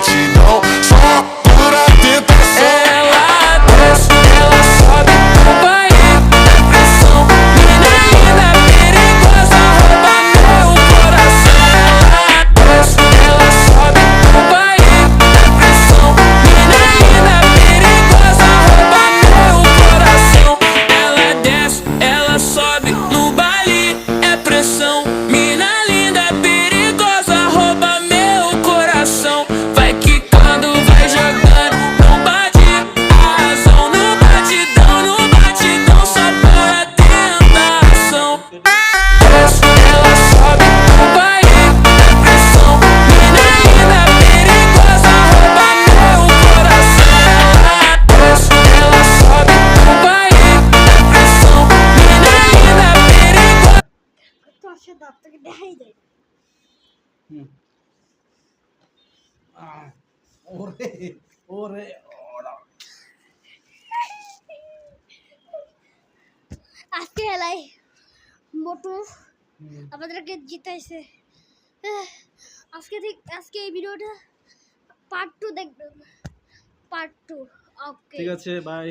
batidão, só pura tentação. Ela desce, ela sobe no baile da pressão. Mina linda, perigosa, rouba meu coração. Ela desce, ela sobe no baile da pressão. Mina linda, perigosa, rouba meu coração. Ela desce, ela sobe no baile, é pressão. Mina linda, perigosa, rouba meu coração. Vai quicando, vai jogando, não bate a razão. No batidão, só por a tentação. Desce, ela sobe no baile da pressão. Mina linda, perigosa, rouba meu coração. Ela desce, ela sobe no baile da pressão. Mina linda, perigosa. তোর দপ্তরকে দেখাই দেয় ওরে ওরে ওরা আজকে এলাই মোটু আমাদেরকে জিতাইছে আজকে এই ভিডিওটা পার্ট 2 দেখবেন পার্ট 2 ওকে ঠিক আছে বাই